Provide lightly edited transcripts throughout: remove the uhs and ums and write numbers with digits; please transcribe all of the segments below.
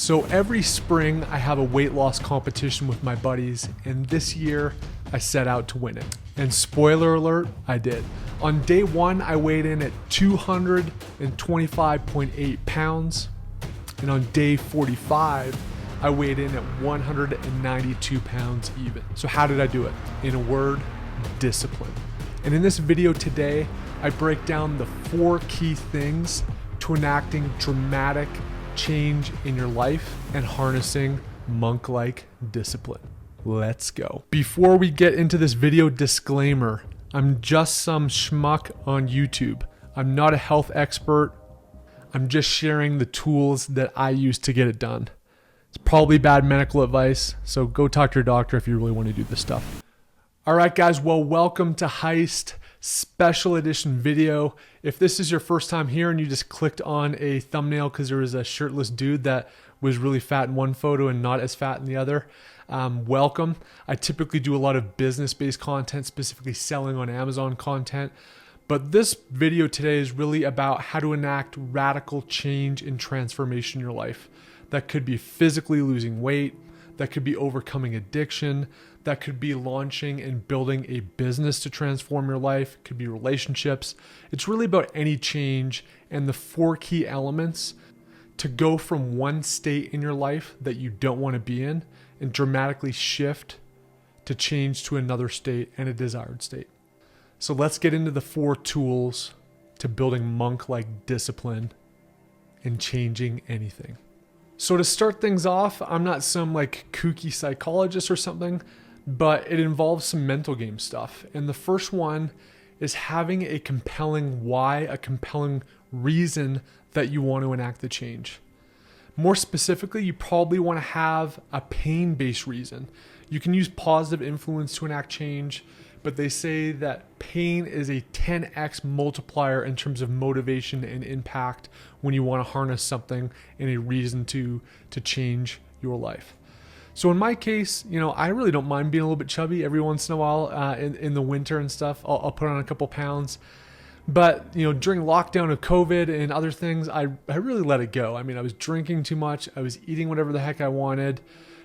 So every spring I have a weight loss competition with my buddies, and this year I set out to win it. And spoiler alert, I did. On day one, I weighed in at 225.8 pounds. And on day 45, I weighed in at 192 pounds even. So how did I do it? In a word, discipline. And in this video today, I break down the 4 key things to enacting dramatic change in your life and harnessing monk-like discipline. Let's go. Before we get into this video, disclaimer, I'm just some schmuck on YouTube. I'm not a health expert. I'm just sharing the tools that I use to get it done. It's probably bad medical advice, so go talk to your doctor if you really want to do this stuff. All right, guys, well, welcome to Heist special edition video. If this is your first time here and you just clicked on a thumbnail because there was a shirtless dude that was really fat in one photo and not as fat in the other, welcome. I typically do a lot of business-based content, specifically selling on Amazon content. But this video today is really about how to enact radical change and transformation in your life. That could be physically losing weight, that could be overcoming addiction, that could be launching and building a business to transform your life, it could be relationships. It's really about any change and the 4 key elements to go from one state in your life that you don't want to be in and dramatically shift to change to another state and a desired state. So let's get into the 4 tools to building monk-like discipline and changing anything. So to start things off, I'm not some like kooky psychologist or something, but it involves some mental game stuff. And the first one is having a compelling why, a compelling reason that you want to enact the change. More specifically, you probably want to have a pain-based reason. You can use positive influence to enact change, but they say that pain is a 10x multiplier in terms of motivation and impact when you want to harness something and a reason to change your life. So in my case, I really don't mind being a little bit chubby every once in a while in the winter and stuff. I'll put on a couple pounds. But, during lockdown of COVID and other things, I really let it go. I mean, I was drinking too much. I was eating whatever the heck I wanted.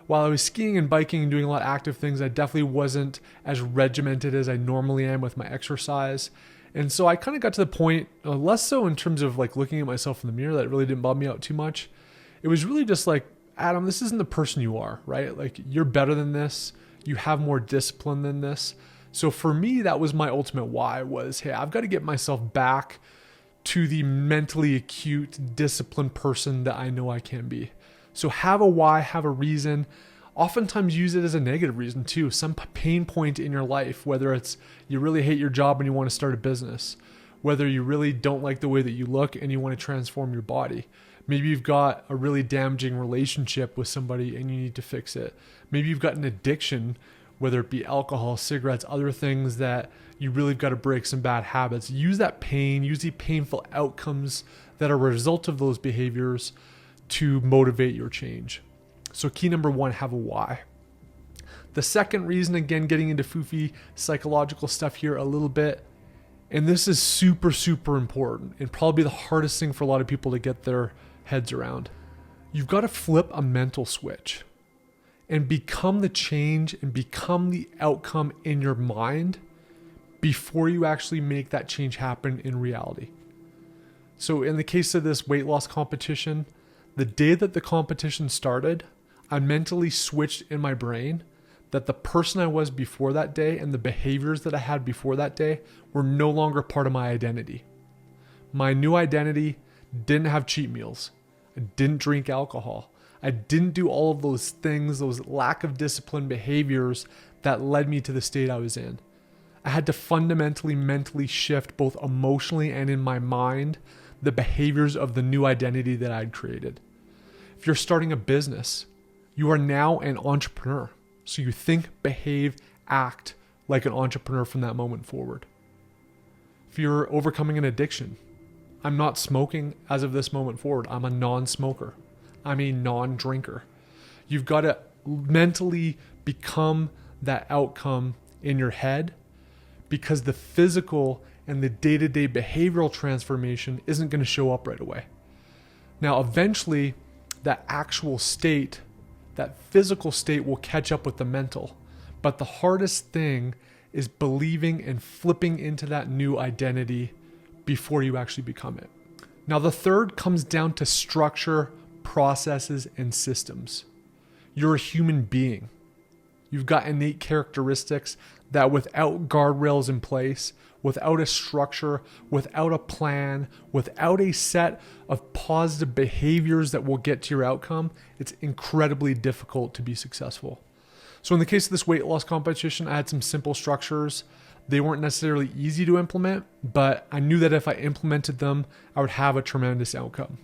While I was skiing and biking and doing a lot of active things, I definitely wasn't as regimented as I normally am with my exercise. And so I kind of got to the point, less so in terms of like looking at myself in the mirror, that really didn't bum me out too much. It was really just like, Adam, this isn't the person you are, right? Like, you're better than this. You have more discipline than this. So for me, that was my ultimate why was, hey, I've got to get myself back to the mentally acute, disciplined person that I know I can be. So have a why, have a reason. Oftentimes use it as a negative reason too. Some pain point in your life, whether it's you really hate your job and you want to start a business, whether you really don't like the way that you look and you want to transform your body. Maybe you've got a really damaging relationship with somebody and you need to fix it. Maybe you've got an addiction, whether it be alcohol, cigarettes, other things that you really got to break some bad habits. Use that pain, use the painful outcomes that are a result of those behaviors to motivate your change. So key number 1, have a why. The second reason, again, getting into foofy psychological stuff here a little bit, and this is super, super important and probably the hardest thing for a lot of people to get their heads around. You've got to flip a mental switch and become the change and become the outcome in your mind before you actually make that change happen in reality. So in the case of this weight loss competition, the day that the competition started, I mentally switched in my brain that the person I was before that day and the behaviors that I had before that day were no longer part of my identity. My new identity didn't have cheat meals. I didn't drink alcohol. I didn't do all of those things, those lack of discipline behaviors that led me to the state I was in. I had to fundamentally, mentally shift both emotionally and in my mind the behaviors of the new identity that I'd created. If you're starting a business, you are now an entrepreneur. So you think, behave, act like an entrepreneur from that moment forward. If you're overcoming an addiction, I'm not smoking as of this moment forward. I'm a non-smoker. I'm a non-drinker. You've got to mentally become that outcome in your head because the physical and the day-to-day behavioral transformation isn't going to show up right away. Now, eventually, that actual state, that physical state will catch up with the mental. But the hardest thing is believing and flipping into that new identity before you actually become it. Now, the third comes down to structure, processes, and systems. You're a human being. You've got innate characteristics that without guardrails in place, without a structure, without a plan, without a set of positive behaviors that will get to your outcome, it's incredibly difficult to be successful. So in the case of this weight loss competition, I had some simple structures. They weren't necessarily easy to implement, but I knew that if I implemented them, I would have a tremendous outcome.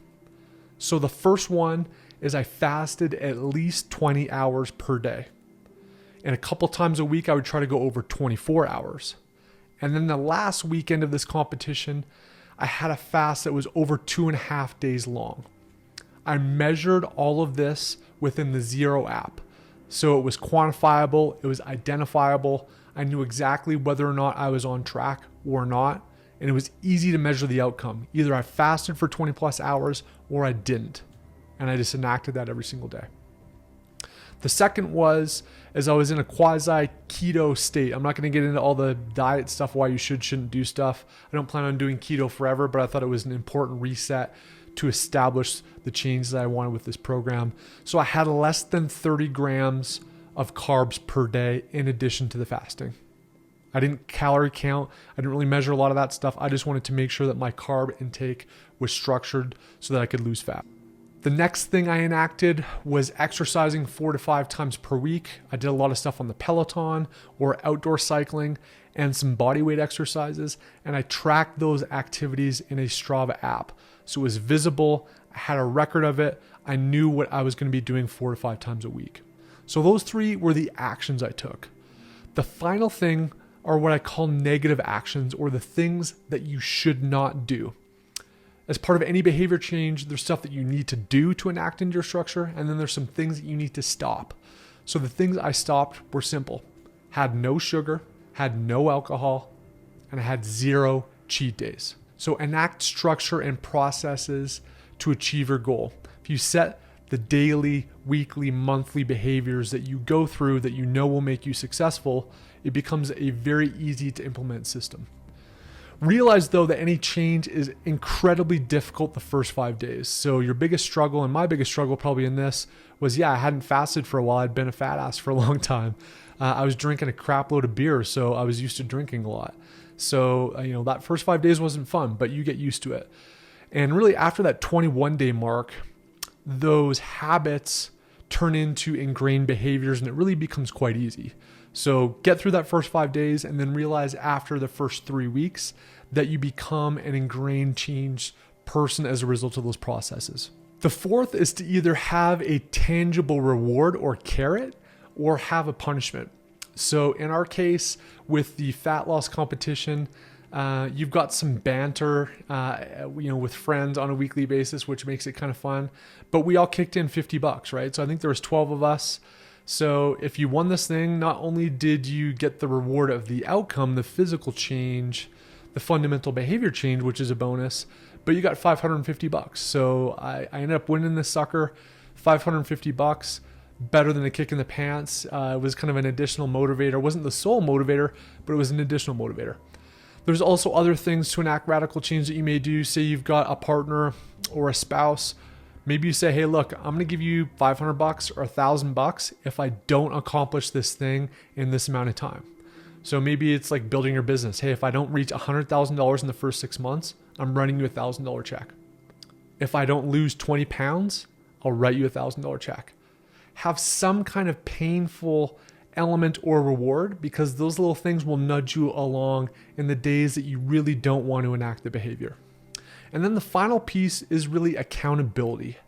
So the first one is I fasted at least 20 hours per day. And a couple times a week, I would try to go over 24 hours. And then the last weekend of this competition, I had a fast that was over 2.5 days long. I measured all of this within the Zero app. So it was quantifiable, it was identifiable. I knew exactly whether or not I was on track or not. And it was easy to measure the outcome. Either I fasted for 20 plus hours or I didn't. And I just enacted that every single day. The second was, as I was in a quasi keto state. I'm not going to get into all the diet stuff, why you shouldn't do stuff. I don't plan on doing keto forever, but I thought it was an important reset to establish the change that I wanted with this program. So I had less than 30 grams of carbs per day in addition to the fasting. I didn't calorie count. I didn't really measure a lot of that stuff. I just wanted to make sure that my carb intake was structured so that I could lose fat. The next thing I enacted was exercising 4 to 5 times per week. I did a lot of stuff on the Peloton or outdoor cycling and some body weight exercises. And I tracked those activities in a Strava app. So it was visible. I had a record of it. I knew what I was going to be doing 4 to 5 times a week. So those 3 were the actions I took. The final thing are what I call negative actions, or the things that you should not do. As part of any behavior change, there's stuff that you need to do to enact into your structure, and then there's some things that you need to stop. So the things I stopped were simple. Had no sugar, had no alcohol, and I had 0 cheat days. So enact structure and processes to achieve your goal. If you set the daily, weekly, monthly behaviors that you go through that you know will make you successful, it becomes a very easy to implement system. Realize though that any change is incredibly difficult the first 5 days. So your biggest struggle, and my biggest struggle probably in this, was I hadn't fasted for a while. I'd been a fat ass for a long time. I was drinking a crap load of beer, so I was used to drinking a lot. So that first 5 days wasn't fun, but you get used to it. And really after that 21 day mark, those habits turn into ingrained behaviors and it really becomes quite easy. So get through that first 5 days and then realize after the first 3 weeks that you become an ingrained, changed person as a result of those processes. The fourth is to either have a tangible reward or carrot or have a punishment. So in our case, with the fat loss competition, you've got some banter, with friends on a weekly basis, which makes it kind of fun. But we all kicked in $50, right? So I think there was 12 of us. So if you won this thing, not only did you get the reward of the outcome, the physical change, the fundamental behavior change, which is a bonus, but you got $550. So I ended up winning this sucker, $550, better than a kick in the pants. It was kind of an additional motivator. It wasn't the sole motivator, but it was an additional motivator. There's also other things to enact radical change that you may do. Say you've got a partner or a spouse. Maybe you say, hey, look, I'm going to give you $500 or $1,000 if I don't accomplish this thing in this amount of time. So maybe it's like building your business. Hey, if I don't reach $100,000 in the first 6 months, I'm writing you $1,000 check. If I don't lose 20 pounds, I'll write you $1,000 check. Have some kind of painful element or reward, because those little things will nudge you along in the days that you really don't want to enact the behavior. And then the final piece is really accountability.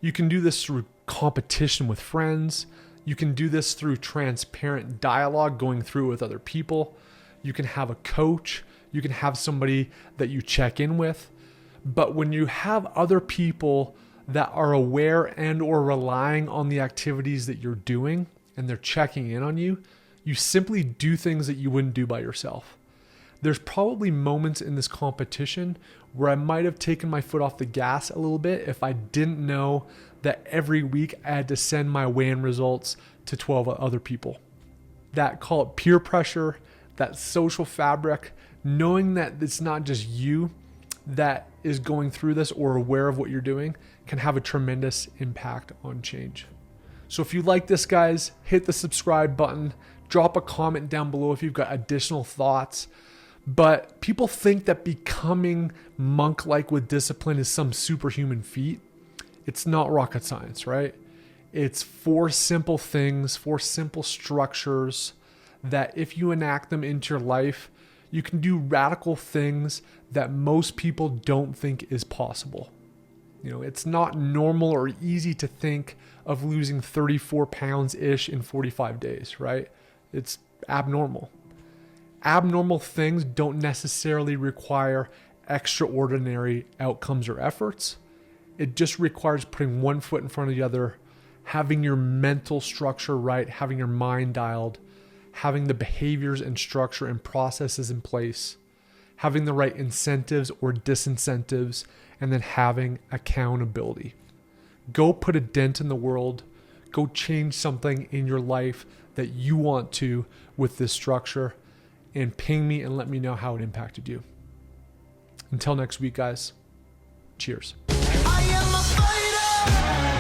You can do this through competition with friends. You can do this through transparent dialogue, going through it with other people. You can have a coach. You can have somebody that you check in with. But when you have other people that are aware and or relying on the activities that you're doing, and they're checking in on you, you simply do things that you wouldn't do by yourself. There's probably moments in this competition where I might have taken my foot off the gas a little bit if I didn't know that every week I had to send my weigh-in results to 12 other people. That, call it peer pressure, that social fabric, knowing that it's not just you that is going through this or aware of what you're doing, can have a tremendous impact on change. So if you like this, guys, hit the subscribe button, drop a comment down below if you've got additional thoughts. But people think that becoming monk-like with discipline is some superhuman feat. It's not rocket science, right? It's 4 simple things, 4 simple structures that if you enact them into your life, you can do radical things that most people don't think is possible. You know, it's not normal or easy to think of losing 34 pounds-ish in 45 days, right? It's abnormal. Abnormal things don't necessarily require extraordinary outcomes or efforts. It just requires putting one foot in front of the other, having your mental structure right, having your mind dialed, having the behaviors and structure and processes in place, having the right incentives or disincentives, and then having accountability. Go put a dent in the world. Go change something in your life that you want to with this structure, and ping me and let me know how it impacted you. Until next week, guys. Cheers. I am a fighter.